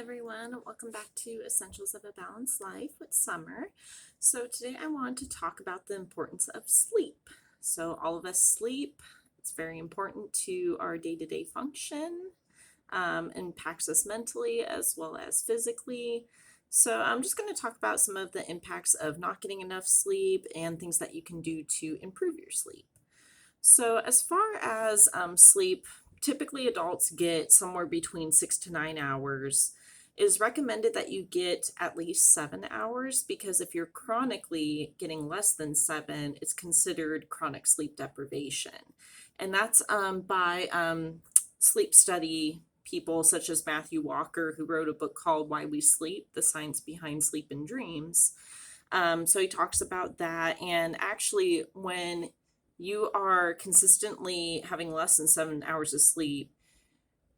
everyone, welcome back to Essentials of a Balanced Life with Summer. So today I want to talk about the importance of sleep. So all of us sleep. It's very important to our day-to-day function, impacts us mentally as well as physically. So I'm just going to talk about some of the impacts of not getting enough sleep and things that you can do to improve your sleep. So as far as sleep, typically adults get somewhere between 6 to 9 hours. It is recommended that you get at least 7 hours because if you're chronically getting less than seven, it's considered chronic sleep deprivation. And that's by sleep study people such as Matthew Walker, who wrote a book called Why We Sleep, The Science Behind Sleep and Dreams. So he talks about that. And actually, when you are consistently having less than 7 hours of sleep,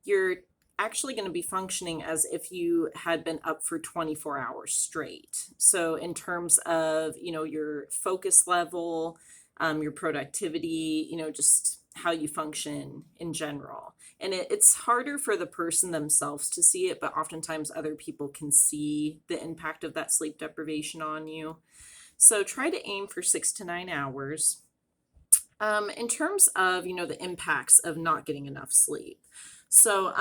you're actually going to be functioning as if you had been up for 24 hours straight. So in terms of, your focus level, your productivity, just how you function in general. And it's harder for the person themselves to see it, but oftentimes other people can see the impact of that sleep deprivation on you. So try to aim for 6 to 9 hours. In terms of, the impacts of not getting enough sleep. So,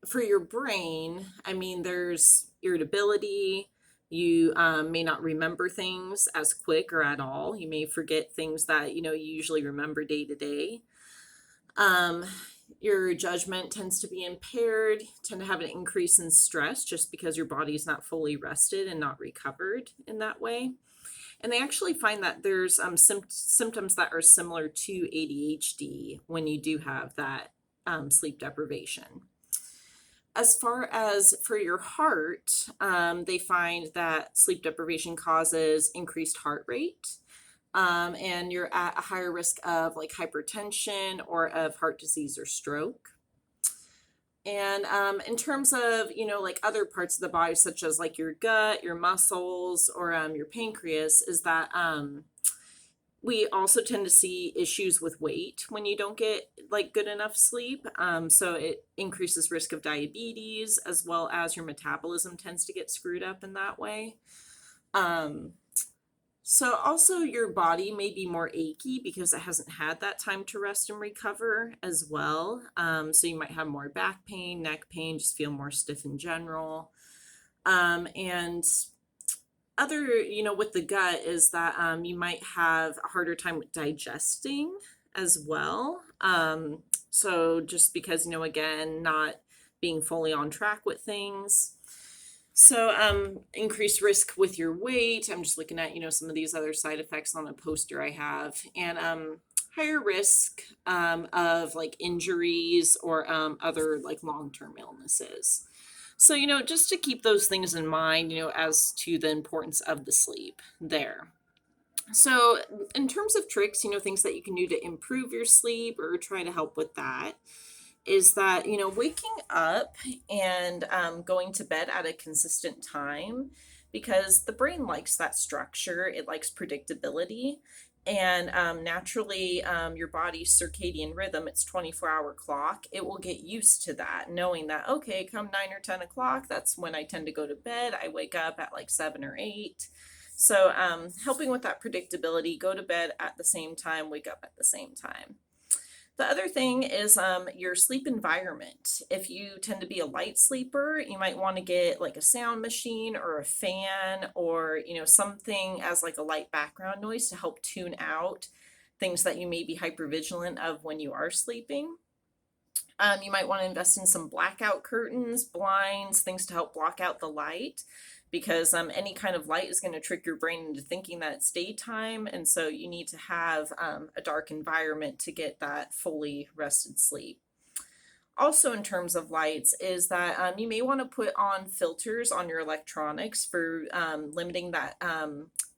for your brain, there's irritability. You may not remember things as quick or at all. You may forget things that, you usually remember day to day. Your judgment tends to be impaired, tend to have an increase in stress just because your body's not fully rested and not recovered in that way. And they actually find that there's symptoms that are similar to ADHD when you do have that sleep deprivation. As far as for your heart, they find that sleep deprivation causes increased heart rate, and you're at a higher risk of like hypertension or of heart disease or stroke. And in terms of, like other parts of the body, such as like your gut, your muscles, or your pancreas, is that we also tend to see issues with weight when you don't get like good enough sleep. So it increases risk of diabetes, as well as your metabolism tends to get screwed up in that way. So also your body may be more achy because it hasn't had that time to rest and recover as well. So you might have more back pain, neck pain, just feel more stiff in general. And other, with the gut is that you might have a harder time with digesting as well. So just because, again, not being fully on track with things. So increased risk with your weight. I'm just looking at, some of these other side effects on a poster I have. And higher risk of like injuries or other like long-term illnesses. So, just to keep those things in mind, as to the importance of the sleep there. So in terms of tricks, things that you can do to improve your sleep or try to help with that is that, waking up and going to bed at a consistent time, because the brain likes that structure. It likes predictability. And naturally, your body's circadian rhythm, it's 24-hour clock. It will get used to that, knowing that, okay, come 9 or 10 o'clock, that's when I tend to go to bed. I wake up at like 7 or 8. So helping with that predictability, go to bed at the same time, wake up at the same time. The other thing is your sleep environment. If you tend to be a light sleeper, you might want to get like a sound machine or a fan or, something as like a light background noise to help tune out things that you may be hypervigilant of when you are sleeping. You might want to invest in some blackout curtains, blinds, things to help block out the light, because any kind of light is going to trick your brain into thinking that it's daytime. And so you need to have a dark environment to get that fully rested sleep. Also, in terms of lights, is that you may want to put on filters on your electronics for limiting that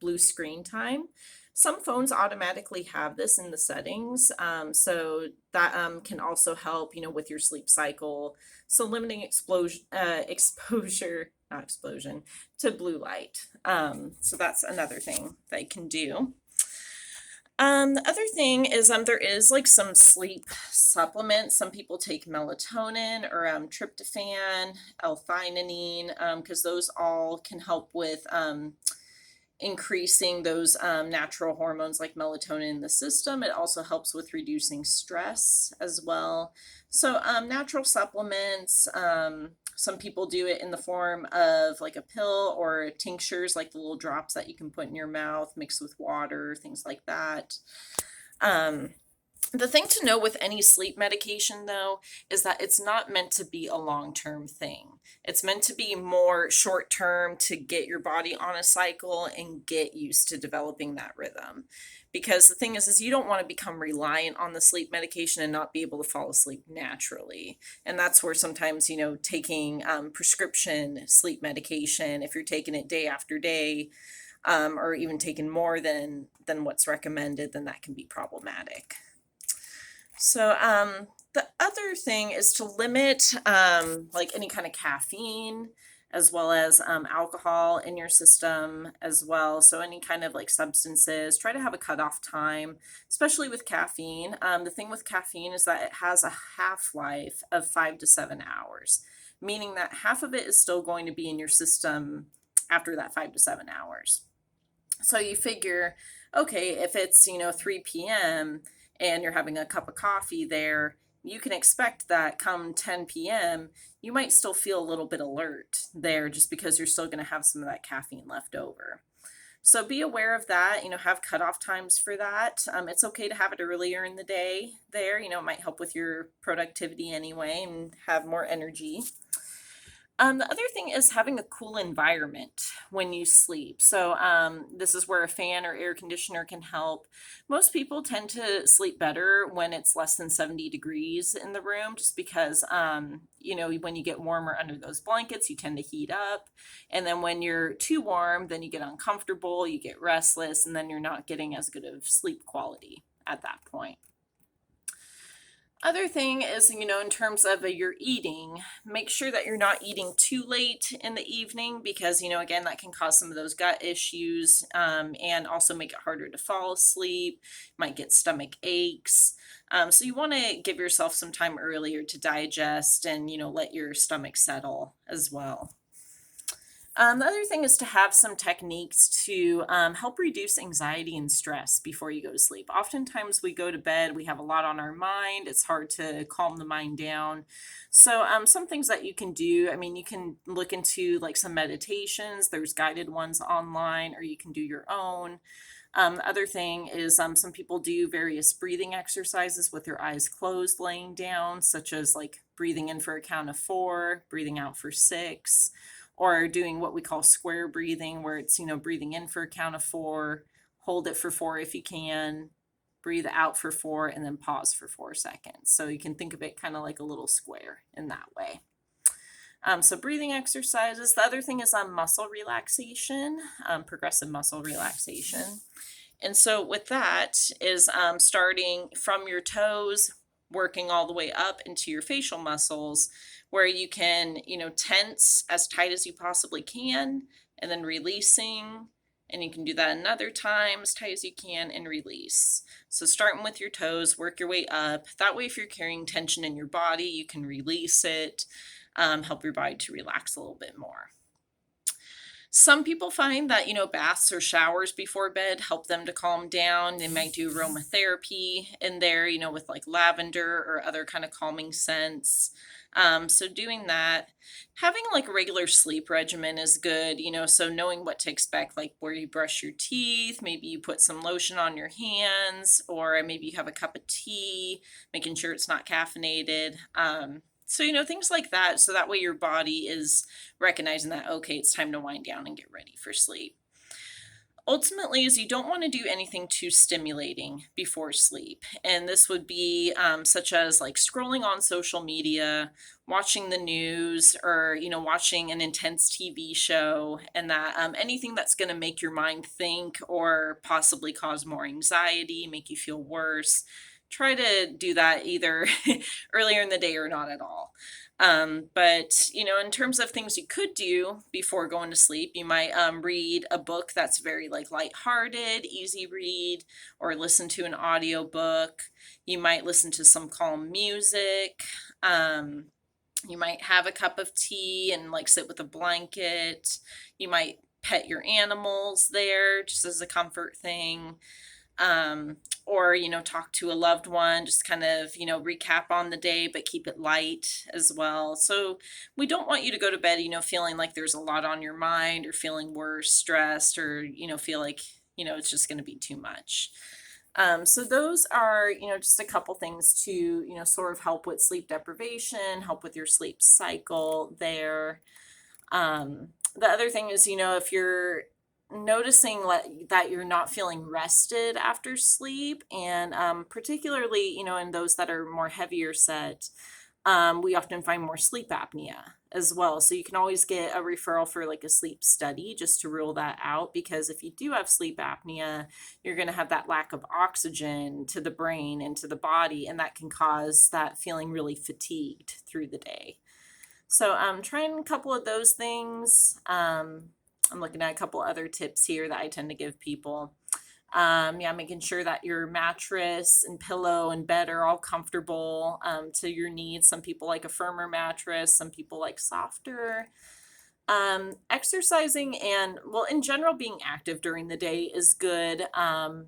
blue screen time. Some phones automatically have this in the settings, so that can also help, with your sleep cycle. So limiting exposure, not explosion, to blue light. So that's another thing that you can do. The other thing is there is like some sleep supplements. Some people take melatonin or tryptophan, L-theanine, because those all can help with increasing those natural hormones like melatonin in the system. It also helps with reducing stress as well. So, natural supplements, some people do it in the form of like a pill or tinctures, like the little drops that you can put in your mouth mixed with water, things like that. Um, the thing to know with any sleep medication, though, is that it's not meant to be a long-term thing. It's meant to be more short-term to get your body on a cycle and get used to developing that rhythm. Because the thing is you don't want to become reliant on the sleep medication and not be able to fall asleep naturally. And that's where sometimes, taking prescription sleep medication, if you're taking it day after day, or even taking more than what's recommended, then that can be problematic. So, the other thing is to limit like any kind of caffeine as well as alcohol in your system as well. So any kind of like substances, try to have a cutoff time, especially with caffeine. The thing with caffeine is that it has a half-life of 5 to 7 hours, meaning that half of it is still going to be in your system after that 5 to 7 hours. So you figure, okay, if it's, 3 p.m. and you're having a cup of coffee there, you can expect that come 10 p.m., you might still feel a little bit alert there just because you're still going to have some of that caffeine left over. So be aware of that, have cutoff times for that. It's okay to have it earlier in the day there, it might help with your productivity anyway and have more energy. The other thing is having a cool environment when you sleep. So, this is where a fan or air conditioner can help. Most people tend to sleep better when it's less than 70 degrees in the room, just because, when you get warmer under those blankets, you tend to heat up. And then when you're too warm, then you get uncomfortable, you get restless, and then you're not getting as good of sleep quality at that point. Other thing is, in terms of your eating, make sure that you're not eating too late in the evening because, again, that can cause some of those gut issues, and also make it harder to fall asleep. Might get stomach aches. So you want to give yourself some time earlier to digest and, let your stomach settle as well. The other thing is to have some techniques to help reduce anxiety and stress before you go to sleep. Oftentimes we go to bed, we have a lot on our mind. It's hard to calm the mind down. So some things that you can do, you can look into like some meditations. There's guided ones online, or you can do your own. The other thing is some people do various breathing exercises with their eyes closed laying down, such as like breathing in for a count of 4, breathing out for 6, or doing what we call square breathing, where it's, breathing in for a count of 4, hold it for 4 if you can, breathe out for 4, and then pause for 4 seconds. So you can think of it kind of like a little square in that way. So breathing exercises. The other thing is muscle relaxation, progressive muscle relaxation. And so with that is starting from your toes, working all the way up into your facial muscles, where you can, tense as tight as you possibly can, and then releasing. And you can do that another time as tight as you can and release. So starting with your toes, work your way up. That way, if you're carrying tension in your body, you can release it, help your body to relax a little bit more. Some people find that, baths or showers before bed help them to calm down. They might do aromatherapy in there, with like lavender or other kind of calming scents. So doing that, having like a regular sleep regimen is good, so knowing what to expect, like where you brush your teeth, maybe you put some lotion on your hands, or maybe you have a cup of tea, making sure it's not caffeinated. So, things like that. So that way your body is recognizing that, okay, it's time to wind down and get ready for sleep. Ultimately, is you don't want to do anything too stimulating before sleep. And this would be such as like scrolling on social media, watching the news, or, watching an intense TV show, and that anything that's going to make your mind think or possibly cause more anxiety, make you feel worse. try to do that either earlier in the day or not at all. But in terms of things you could do before going to sleep, you might read a book that's very like lighthearted, easy read, or listen to an audio book. You might listen to some calm music. Um, you might have a cup of tea and like sit with a blanket. You might pet your animals there just as a comfort thing. Um, or, talk to a loved one, just kind of, recap on the day, but keep it light as well. So we don't want you to go to bed, feeling like there's a lot on your mind or feeling worse, stressed, or, feel like, it's just going to be too much. So those are, just a couple things to, sort of help with sleep deprivation, help with your sleep cycle there. The other thing is, if you're noticing that you're not feeling rested after sleep, and particularly, in those that are more heavier set, we often find more sleep apnea as well. So you can always get a referral for like a sleep study just to rule that out, because if you do have sleep apnea, you're going to have that lack of oxygen to the brain and to the body, and that can cause that feeling really fatigued through the day. So trying a couple of those things. I'm looking at a couple other tips here that I tend to give people. Yeah, making sure that your mattress and pillow and bed are all comfortable to your needs. Some people like a firmer mattress, some people like softer. Exercising and, well, in general, being active during the day is good.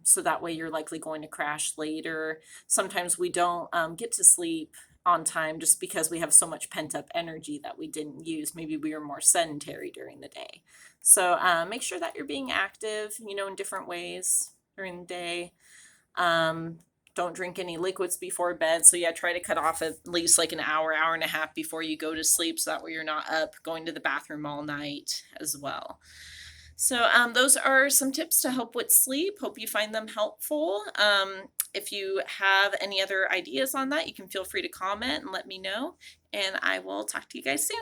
So that way you're likely going to crash later. Sometimes we don't get to sleep on time just because we have so much pent up energy that we didn't use. Maybe we were more sedentary during the day. So make sure that you're being active, in different ways during the day. Don't drink any liquids before bed. So yeah, try to cut off at least like an hour, hour and a half before you go to sleep, so that way you're not up going to the bathroom all night as well. So those are some tips to help with sleep. Hope you find them helpful. If you have any other ideas on that, you can feel free to comment and let me know, and I will talk to you guys soon.